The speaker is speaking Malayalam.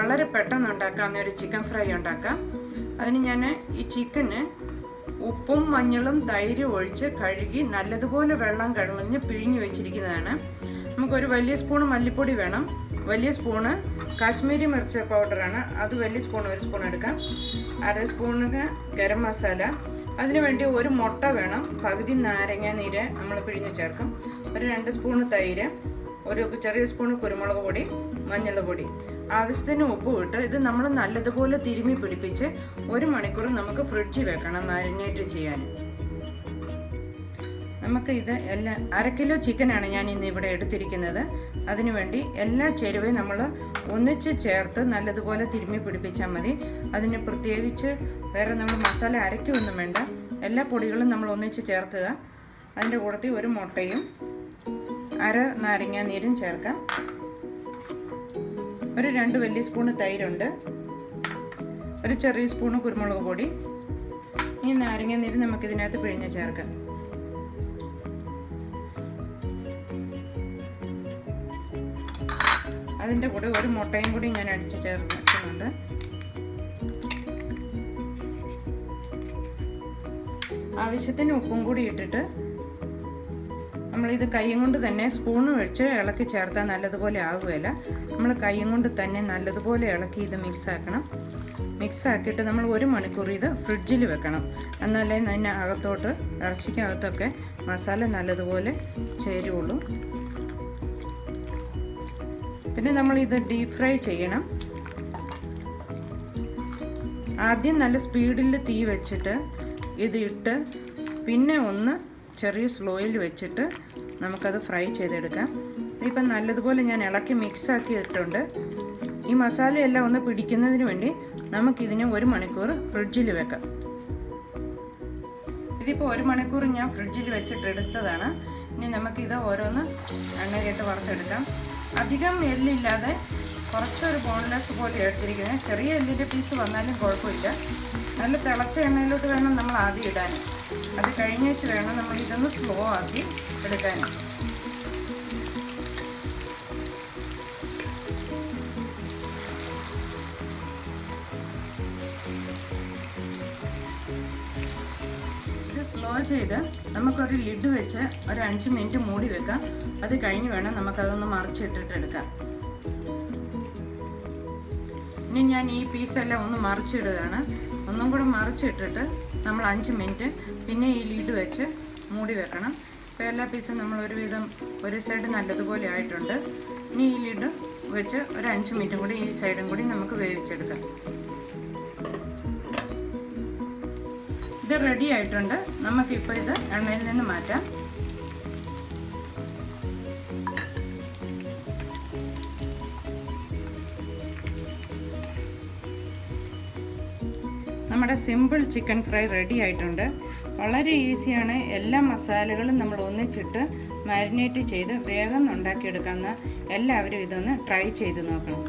വളരെ പെട്ടെന്ന് ഉണ്ടാക്കാവുന്ന ഒരു ചിക്കൻ ഫ്രൈ ഉണ്ടാക്കാം. അതിന് ഞാൻ ഈ ചിക്കന് ഉപ്പും മഞ്ഞളും തൈരും ഒഴിച്ച് കഴുകി നല്ലതുപോലെ വെള്ളം കളഞ്ഞ് പിഴിഞ്ഞ് വെച്ചിരിക്കുന്നതാണ്. നമുക്കൊരു വലിയ സ്പൂൺ മല്ലിപ്പൊടി വേണം, വലിയ സ്പൂണ് കാശ്മീരി മിർച്ച് പൗഡറാണ്, അത് വലിയ സ്പൂൺ ഒരു സ്പൂൺ എടുക്കാം. അര സ്പൂണ് ഗരം മസാല, അതിനുവേണ്ടി ഒരു മുട്ട വേണം, പകുതി നാരങ്ങ നീര് നമ്മൾ പിഴിഞ്ഞ് ചേർക്കും, ഒരു 2 സ്പൂണ് തൈര്, ഒരു ചെറിയ സ്പൂണ് കുരുമുളക് പൊടി, മഞ്ഞൾ പൊടി, ആവശ്യത്തിന് ഉപ്പ് ഇട്ട് ഇത് നമ്മൾ നല്ലതുപോലെ തിരുമ്മി പിടിപ്പിച്ച് 1 മണിക്കൂർ നമുക്ക് ഫ്രിഡ്ജിൽ വെക്കണം മാരിനേറ്റ് ചെയ്യാൻ. നമുക്ക് ഇത് എല്ലാം 1/2 കിലോ ചിക്കനാണ് ഞാൻ ഇന്ന് ഇവിടെ എടുത്തിരിക്കുന്നത്. അതിനുവേണ്ടി എല്ലാ ചേരുവയും നമ്മൾ ഒന്നിച്ച് ചേർത്ത് നല്ലതുപോലെ തിരുമ്മി പിടിപ്പിച്ചാൽ മതി. അതിന് പ്രത്യേകിച്ച് വേറെ നമ്മൾ മസാല അരയ്ക്കൊന്നും വേണ്ട, എല്ലാ പൊടികളും നമ്മൾ ഒന്നിച്ച് ചേർക്കുക. അതിൻ്റെ കൂട്ടത്തിൽ ഒരു മുട്ടയും 1/2 നാരങ്ങ നീരും ചേർക്കാം. ഒരു 2 വലിയ സ്പൂണ് തൈരുണ്ട്, ഒരു ചെറിയ സ്പൂണ് കുരുമുളക് പൊടി. ഈ നാരങ്ങ നീര് നമുക്കിതിനകത്ത് പിഴിഞ്ഞ് ചേർക്കാം. അതിൻ്റെ കൂടെ ഒരു മുട്ടയും കൂടി ഞാൻ അടിച്ച് ചേർക്കുന്നുണ്ട്. ആവശ്യത്തിന് ഉപ്പും കൂടി ഇട്ടിട്ട് നമ്മളിത് കൈയും കൊണ്ട് തന്നെ സ്പൂണ് വെച്ച് ഇളക്കി ചേർത്താൽ നല്ലതുപോലെ ആകുകയില്ല. നമ്മൾ കൈയും കൊണ്ട് തന്നെ നല്ലതുപോലെ ഇളക്കി ഇത് മിക്സ് ആക്കിയിട്ട് നമ്മൾ 1 മണിക്കൂർ ഇത് ഫ്രിഡ്ജിൽ വെക്കണം. എന്നാലേ അതിന് അകത്തോട്ട് ഇറച്ചിക്കകത്തൊക്കെ മസാല നല്ലതുപോലെ ചേരുള്ളൂ. പിന്നെ നമ്മളിത് ഡീപ് ഫ്രൈ ചെയ്യണം. ആദ്യം നല്ല സ്പീഡിൽ തീ വെച്ചിട്ട് ഇത് ഇട്ട് പിന്നെ ഒന്ന് ചെറിയ സ്ലോയിൽ വെച്ചിട്ട് നമുക്കത് ഫ്രൈ ചെയ്തെടുക്കാം. ഇതിപ്പം നല്ലതുപോലെ ഞാൻ ഇളക്കി മിക്സാക്കി ഇട്ടിട്ടുണ്ട്. ഈ മസാലയെല്ലാം ഒന്ന് പിടിക്കുന്നതിന് വേണ്ടി നമുക്കിതിനെ 1 മണിക്കൂർ ഫ്രിഡ്ജിൽ വെക്കാം. ഇതിപ്പോൾ 1 മണിക്കൂർ ഞാൻ ഫ്രിഡ്ജിൽ വെച്ചിട്ട് എടുത്തതാണ്. ഇനി നമുക്കിത് ഓരോന്ന് എണ്ണയിലിട്ട് വറുത്തെടുക്കാം. അധികം എല്ലില്ലാതെ കുറച്ചൊരു ബോൺലെസ് പോലെ എടുത്തിരിക്കുന്നത്. ചെറിയ എല്ലിൻ്റെ പീസ് വന്നാലും കുഴപ്പമില്ല. നല്ല തിളച്ച എണ്ണയിലോട്ട് വേണം നമ്മൾ ആദ്യം ഇടാൻ. അത് കഴിഞ്ഞേച്ച് വേണം നമ്മൾ ഇതൊന്ന് സ്ലോ ആക്കി എടുക്കാൻ. ഇത് സ്ലോ ചെയ്ത് നമുക്കൊരു ലിഡ് വെച്ച് ഒരു 5 മിനിറ്റ് മൂടി വെക്കാം. അത് കഴിഞ്ഞ് വേണം നമുക്കതൊന്ന് മറിച്ചിട്ടിട്ട് എടുക്കാം. ഇനി ഞാൻ ഈ പീസെല്ലാം ഒന്ന് മറിച്ചിടുകയാണ്. ഒന്നും കൂടെ മറിച്ചിട്ടിട്ട് നമ്മൾ 5 മിനിറ്റ് പിന്നെ ഈ ലിഡ് വെച്ച് മൂടി വെക്കണം. ഇപ്പോൾ എല്ലാ പീസും നമ്മൾ ഒരുവിധം ഒരു സൈഡ് നല്ലതുപോലെ ആയിട്ടുണ്ട്. ഇനി ഈ ലിഡ് വെച്ച് ഒരു 5 മിനിറ്റും കൂടി ഈ സൈഡും കൂടി നമുക്ക് വേവിച്ചെടുക്കാം. ഇത് റെഡി ആയിട്ടുണ്ട്. നമുക്കിപ്പോൾ ഇത് എണ്ണയിൽ നിന്ന് മാറ്റാം. നമ്മുടെ സിമ്പിൾ ചിക്കൻ ഫ്രൈ റെഡി ആയിട്ടുണ്ട്. വളരെ ഈസിയാണ്. എല്ലാ മസാലകളും നമ്മൾ ഒന്നിച്ചിട്ട് മാരിനേറ്റ് ചെയ്ത് വേഗം ഉണ്ടാക്കിയെടുക്കാവുന്ന. എല്ലാവരും ഇതൊന്ന് ട്രൈ ചെയ്ത് നോക്കണം.